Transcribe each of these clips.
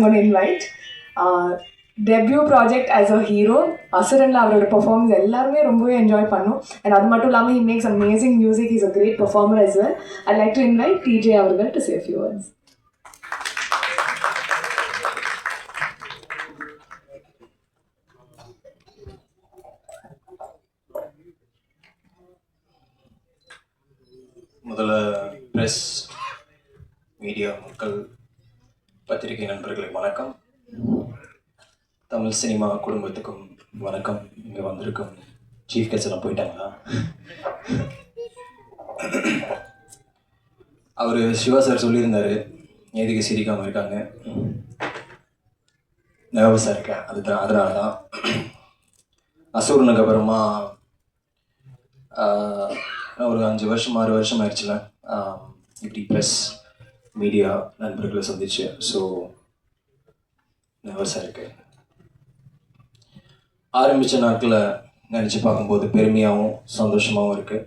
I'm going to invite. Debut project as a hero. Asuranla அவரோட performance எல்லாருமே ரொம்பவே enjoy பண்ணோம். And அது மட்டும் இல்லாமல் he makes amazing music. He's a great performer as well. I'd like to invite TJ அவர்கள் to say a few words. முதல்ல press media மக்கள் பத்திரிகை நண்பர்களுக்கு வணக்கம். தமிழ் சினிமா குடும்பத்துக்கும் வணக்கம். இங்கே வந்திருக்கும் சீஃப் கெஸ்ட் எல்லாம் போயிட்டாங்களா? அவர் சிவா சார் சொல்லியிருந்தார், எதுக்கு சிரிக்காமல் இருக்காங்க, நர்வஸாக இருக்கேன், அதனால தான். அசூரனுக்கு அப்புறமா ஒரு 5 வருஷம் 6 வருஷம் ஆயிடுச்சுல இப்படி ப்ரெஸ் மீடியா நண்பர்களை சந்திச்சு. ஸோ நர்வஸாக இருக்கு. ஆரம்பித்த நாட்களில் நினச்சி பார்க்கும்போது பெருமையாகவும் சந்தோஷமாகவும் இருக்குது.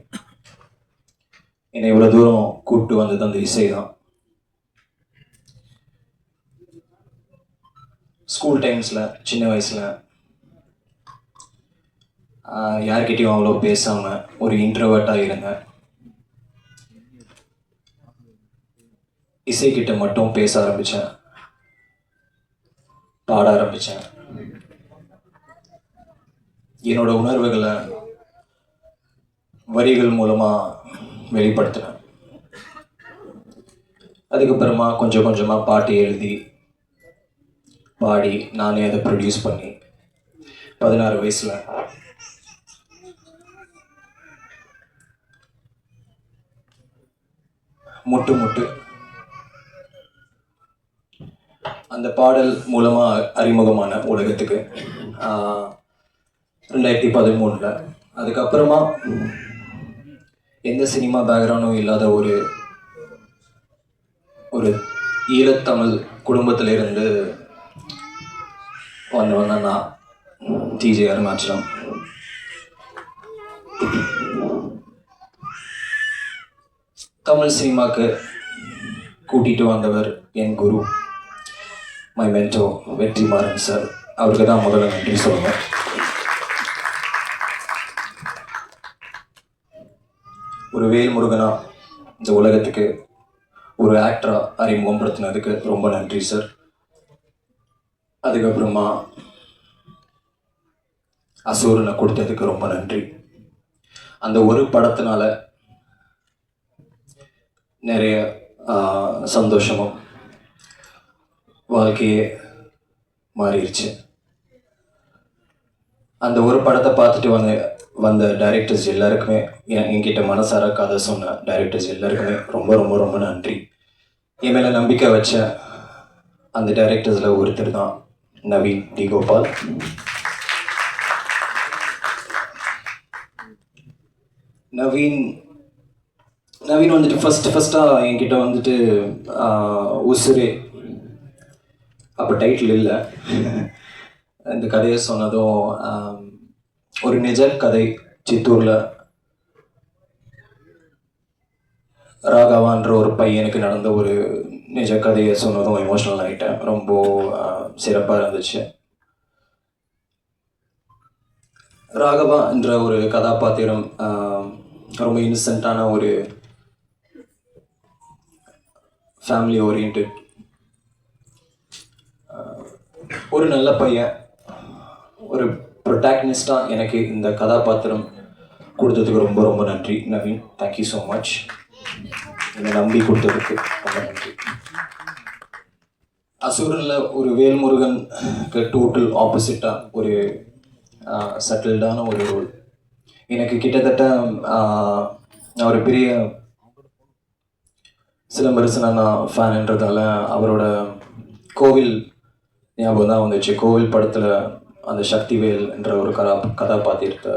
என்னை இவ்வளோ தூரம் கூப்பிட்டு வந்தது அந்த இசை தான். ஸ்கூல் டைம்ஸில் சின்ன வயசில் யார்கிட்டையும் அவ்வளோ பேசாமல் ஒரு இன்ட்ரோவர்ட்டாக இருந்தேன். இசைக்கிட்ட மட்டும் பேச ஆரம்பித்தேன், பாட ஆரம்பித்தேன். என்னோட உணர்வுகளை வரிகள் மூலமாக வெளிப்படுத்தினேன். அதுக்கப்புறமா கொஞ்சம் கொஞ்சமாக பாட்டு எழுதி பாடி நானே அதை ப்ரொடியூஸ் பண்ணி 16 வயசில் முட்டு அந்த பாடல் மூலமாக அறிமுகமான உலகத்துக்கு 2013. அதுக்கப்புறமா எந்த சினிமா பேக்ரவுண்டும் இல்லாத ஒரு ஈழத்தமிழ் குடும்பத்திலிருந்து வந்தவன் நான், டிஜே அருணாச்சலம். தமிழ் சினிமாவுக்கு கூட்டிகிட்டு வந்தவர் என் குரு, மை மென்டோ வெற்றிமாறன் சார். அவருக்கு தான் முதல்ல நன்றி சொல்லுவேன். ஒரு வேல்முருகனா இந்த உலகத்துக்கு ஒரு ஆக்டராக அறிமுகப்படுத்தினதுக்கு ரொம்ப நன்றி சார். அதுக்கப்புறமா அசூரனை கொடுத்ததுக்கு ரொம்ப நன்றி. அந்த ஒரு படத்தினால நிறைய சந்தோஷமும் வாழ்க்கையே மாறிடுச்சு. அந்த ஒரு படத்தை பார்த்துட்டு வந்த டைரக்டர்ஸ் எல்லாருக்குமே, என்கிட்ட மனசார கதை சொன்ன டைரக்டர்ஸ் எல்லாருக்குமே ரொம்ப ரொம்ப ரொம்ப நன்றி. என் மேலே நம்பிக்கை வச்ச அந்த டைரக்டர்ஸில் ஒருத்தர் தான் நவீன் டி கோபால். நவீன் வந்துட்டு ஃபஸ்ட்டாக என்கிட்ட வந்துட்டு உசுரே, அப்போ டைட்டில் இல்லை, இந்த கதையை சொன்னதும் ஒரு நிஜ கதை, சித்தூரில் ராகவான்ற ஒரு பையனுக்கு நடந்த ஒரு நிஜ கதையை சொன்னதும் எமோஷ்னல் ஆகிட்டேன். ரொம்ப சிறப்பாக இருந்துச்சு. ராகவா என்ற ஒரு கதாபாத்திரம் ரொம்ப இன்னசென்ட்டான ஒரு ஃபேமிலி ஓரியன்ட் ஒரு நல்ல பையன், ஒரு ப்ரொட்டாகனிஸ்டாக எனக்கு இந்த கதாபாத்திரம் கொடுத்ததுக்கு ரொம்ப ரொம்ப நன்றி நவீன். Thank you so much. என்னை நம்பி கொடுத்ததுக்கு ரொம்ப நன்றி. அசூரனில் ஒரு வேல்முருகனுக்கு டோட்டல் ஆப்போசிட்டாக ஒரு செட்டில்டான ஒரு ரோல். எனக்கு கிட்டத்தட்ட நான் ஒரு பெரிய சிலம்பரசன் நான் ஃபேன்ன்றதால அவரோட கோவில் ஞாபகம் தான் வந்துச்சு. கோவில் படத்தில் அந்த சக்திவேல் என்ற ஒரு கதாபாத்திரத்தை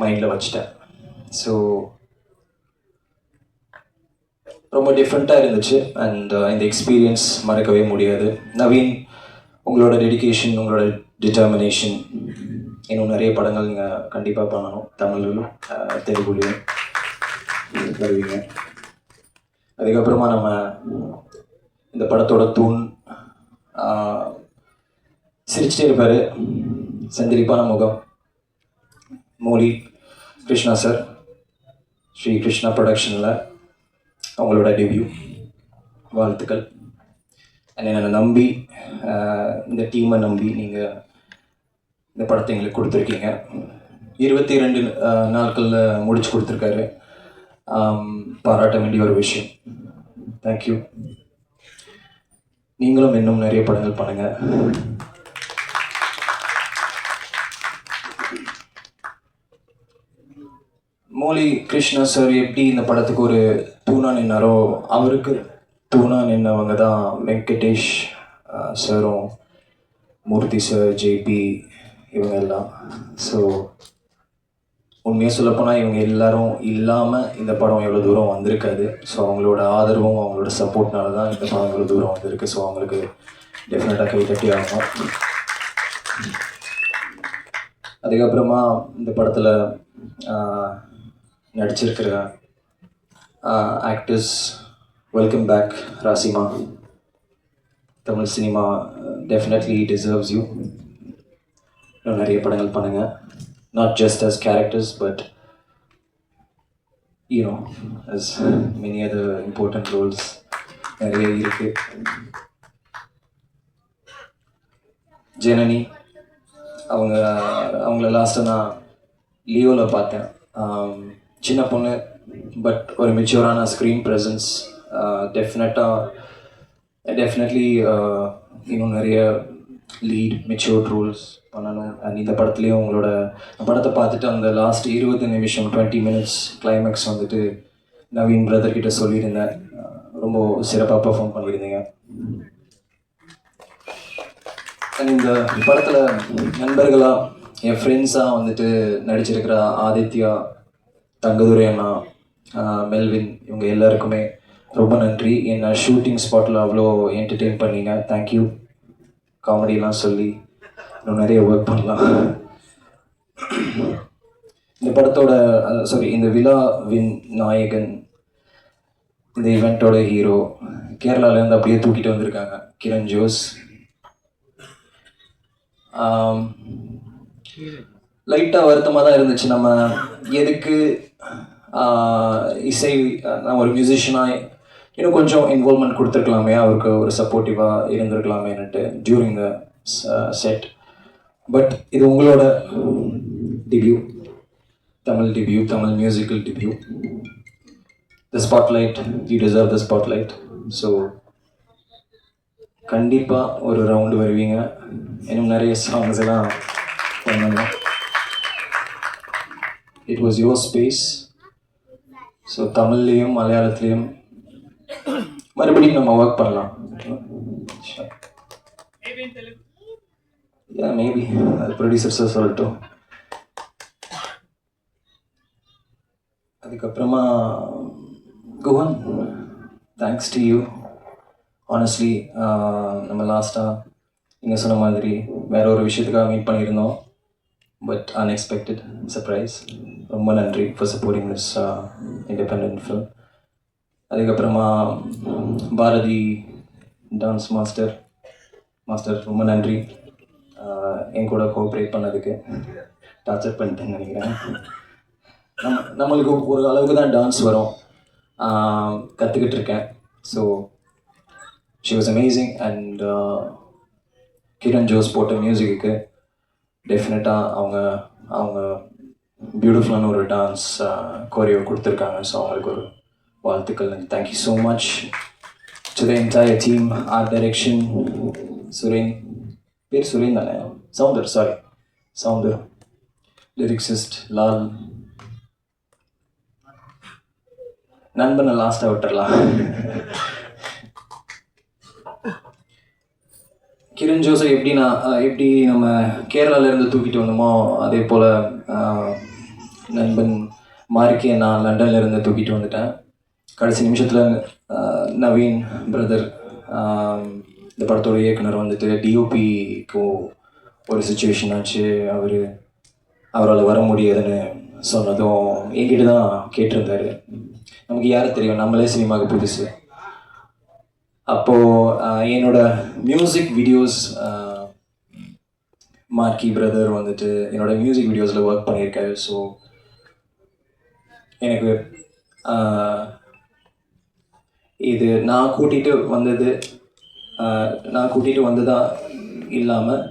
மைண்டில் வச்சுட்டேன். ஸோ ரொம்ப டிஃப்ரெண்ட்டாக இருந்துச்சு. அண்ட் இந்த எக்ஸ்பீரியன்ஸ் மறக்கவே முடியாது. நவீன், உங்களோட டெடிகேஷன், உங்களோட டிட்டர்மினேஷன், இன்னும் நிறைய படங்கள் நீங்கள் கண்டிப்பாக பண்ணணும். தமிழ்லையும் தெலுங்குலையும் வருவீங்க. அதுக்கப்புறமா நம்ம இந்த படத்தோட தூண் சிரிச்சிட்டே இருப்பார், செந்திரிப்பான முகம். மோலி கிருஷ்ணா சார், ஸ்ரீ கிருஷ்ணா ப்ரொடக்ஷனில் அவங்களோட டெபியூ, வாழ்த்துக்கள். என்னை நம்பி, இந்த டீமை நம்பி நீங்கள் இந்த படத்தை எங்களுக்கு கொடுத்துருக்கீங்க. 22 நாட்களில் முடிச்சு கொடுத்துருக்காரு. பாராட்ட வேண்டிய ஒரு விஷயம். தேங்க்யூ. நீங்களும் இன்னும் நிறைய படங்கள் பண்ணுங்கள். மோலி கிருஷ்ணா சார் எப்படி இந்த படத்துக்கு ஒரு தூணா நின்னாரோ, அவருக்கு தூணா நின்னவங்க தான் வெங்கடேஷ் சாரும், மூர்த்தி சார், ஜேபி, இவங்க எல்லாம். ஸோ உண்மையாக சொல்லப்போனால் இவங்க எல்லாரும் இல்லாமல் இந்த படம் எவ்வளோ தூரம் வந்திருக்காது. ஸோ அவங்களோட ஆதரவும் அவங்களோட சப்போர்ட்னால தான் இந்த படம் எவ்வளோ தூரம் வந்திருக்கு. ஸோ அவங்களுக்கு டெஃபினட்டாக கை தட்டி ஆகணும். அதுக்கப்புறமா இந்த படத்தில் நடிச்சிருக்கிற actors, welcome back Rasima. Tamil cinema definitely deserves you. இன்னும் நிறைய படங்கள் பண்ணுங்கள். Not just as characters, but you know, as many other important roles நிறைய இருக்கு. ஜனனி அவங்கள லாஸ்ட்டாக நான் லியோவில் பார்த்தேன். சின்ன பொண்ணு, பட் ஒரு மெச்சூரான ஸ்க்ரீன் ப்ரெசன்ஸ். டெஃபினெட்லி இன்னும் நிறைய லீட் மெச்சூர்ட் ரோல்ஸ் பண்ணணும். அண்ட் இந்த படத்துலேயும் உங்களோட படத்தை பார்த்துட்டு அந்த லாஸ்ட் 20 நிமிஷம் 20 மினிட்ஸ் கிளைமேக்ஸ் வந்துட்டு நவீன் பிரதர்கிட்ட சொல்லியிருந்தேன். ரொம்ப சிறப்பாக பெர்ஃபார்ம் பண்ணியிருந்தீங்க. அண்ட் இந்த படத்தில் நண்பர்களாக, என் ஃப்ரெண்ட்ஸாக வந்துட்டு நடிச்சிருக்கிற ஆதித்யா, தங்கதுரை அண்ணா, மெல்வின், இவங்க எல்லாருக்குமே ரொம்ப நன்றி. என்னை ஷூட்டிங் ஸ்பாட்டில் அவ்வளோ என்டர்டெயின் பண்ணீங்க. தேங்க்யூ. காமெடியெலாம் சொல்லி இன்னும் நிறைய ஒர்க் பண்ணலாம். இந்த படத்தோட இந்த விழாவின் நாயகன், இந்த ஈவெண்ட்டோட ஹீரோ, கேரளாவிலேருந்து அப்படியே தூக்கிட்டு வந்திருக்காங்க, கிரண் ஜோஸ். லைட்டாக வருத்தமாக தான் இருந்துச்சு. நம்ம எதுக்கு இசை, நான் ஒரு மியூசிஷியனாக இன்னும் கொஞ்சம் இன்வால்மெண்ட் கொடுத்துருக்கலாமே, அவருக்கு ஒரு சப்போர்ட்டிவாக இருந்திருக்கலாமேன்னுட்டு டியூரிங் த செட். பட் இது உங்களோட debut, Tamil debut, Tamil musical debut. The spotlight, you deserve the spotlight. So கண்டிப்பாக ஒரு ரவுண்டு வருவீங்க. இன்னும் நிறைய சாங்ஸ் எல்லாம் பண்ணணும். It was your space. So தமிழ்லேயும் மலையாளத்துலேயும் மறுபடியும் நம்ம ஒர்க் பண்ணலாம். மேபி அது ப்ரொடியூசர்ஸை சொல்லட்டும். அதுக்கப்புறமா Guhan, thanks to you. Honestly நம்ம லாஸ்ட்டாக நீங்கள் சொன்ன மாதிரி வேற ஒரு விஷயத்துக்காக மீட் பண்ணியிருந்தோம். But unexpected surprise. ரொம்ப நன்றி for supporting this independent film. அதுக்கப்புறமா பாரதி டான்ஸ் மாஸ்டர் ரொம்ப நன்றி என் கூட கோஆப்ரேட் பண்ணதுக்கு. டார்ச்சர் பண்ணிட்டேன்னு நினைக்கிறேன். நம்மளுக்கு ஒரு அளவுக்கு தான் டான்ஸ் வரும், கற்றுக்கிட்டு இருக்கேன். So she was amazing. And Kiran Jose போட்ட மியூசிக்கு டெஃபினட்டாக அவங்க பியூட்டிஃபுல்லான ஒரு டான்ஸ் கோரியோ கொடுத்துருக்காங்க. ஸோ அவங்களுக்கு ஒரு வாழ்த்துக்கள். And thank you so much to the entire team. Art direction Suren, பேர் சுரேன் தானே? சவுந்தர். லிரிக்ஸிஸ்ட் லால். நண்பனை லாஸ்ட்டாக விட்டுறலாம். கிரண் ஜோஸை எப்படி நம்ம கேரளாவிலேருந்து தூக்கிட்டு வந்தோமோ, அதே போல் நண்பன் மார்க்கே நான் லண்டன்லேருந்து தூக்கிட்டு வந்துட்டேன். கடைசி நிமிஷத்தில் நவீன் பிரதர், இந்த படத்தோட இயக்குனர் வந்துட்டு டிஓபிக்கு ஒரு சுச்சுவேஷன் ஆச்சு. அவரால் வர முடியாதுன்னு சொன்னதும் என்கிட்ட தான் கேட்டிருந்தாரு. நமக்கு யாரை தெரியும், நம்மளே சினிமாவுக்கு புதுசு. அப்போது என்னோட மியூசிக் வீடியோஸ் மார்க்கி பிரதர் வந்துட்டு என்னோட மியூசிக் வீடியோஸில் ஒர்க் பண்ணியிருக்காரு. ஸோ எனக்கு இது நான் கூட்டிகிட்டு வந்ததா இல்லாமல்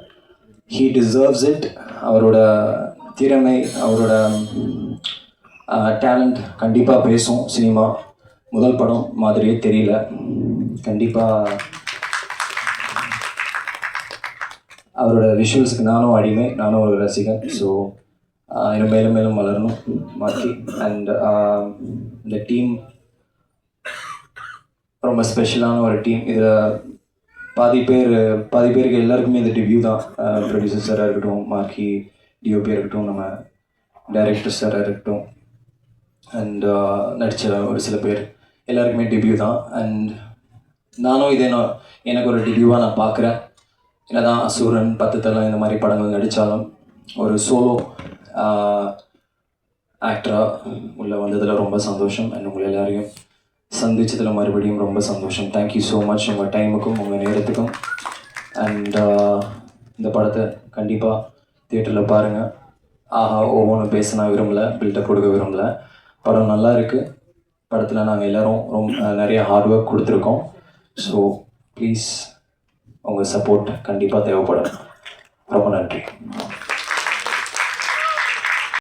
ஹீ டிசர்வ்ஸ் இட். அவரோட திறமை, அவரோட டேலண்ட் கண்டிப்பாக பேசும். சினிமா முதல் படம் மாதிரியே தெரியல. கண்டிப்பாக அவரோட விஷுவல்ஸுக்கு நானும் அடிமை, நானும் ஒரு ரசிகன். ஸோ இன்னும் மேலும் மேலும் வளரணும் மாற்றி. அண்ட் இந்த டீம் ரொம்ப ஸ்பெஷலான ஒரு டீம். இதில் பாதி பேருக்கு எல்லாருக்குமே இந்த டெபியூ தான். ப்ரொடியூசர் சாராக இருக்கட்டும், மார்க்கி டிஓபியாக இருக்கட்டும், நம்ம டைரக்டர் சாராக இருக்கட்டும், அண்ட் நடித்த ஒரு சில பேர் எல்லாருக்குமே டெபியூ தான். அண்ட் நானும் இதே எனக்கு ஒரு டெபியூவாக நான் பார்க்குறேன். என்னதான் அசுரன், 10 தலை இந்த மாதிரி படங்கள் நடித்தாலும் ஒரு சோலோ ஆக்டராக உள்ளே வந்ததில் ரொம்ப சந்தோஷம். அண்ட் உங்களை எல்லாரையும் சந்திச்சதில் மறுபடியும் ரொம்ப சந்தோஷம். தேங்க்யூ ஸோ மச் உங்கள் டைமுக்கும் உங்கள் நேரத்துக்கும். அண்ட் இந்த படத்தை கண்டிப்பாக தியேட்டரில் பாருங்கள். ஆஹா ஒவ்வொன்றும் பேச நான் விரும்பலை, பில்டப் கொடுக்க விரும்பலை. படம் நல்லா இருக்குது. படத்தில் நாங்கள் எல்லோரும் ரொம்ப நிறைய ஹார்ட் ஒர்க் கொடுத்துருக்கோம். ஸோ ப்ளீஸ் உங்கள் சப்போர்ட் கண்டிப்பாக தேவைப்படும். ரொம்ப நன்றி.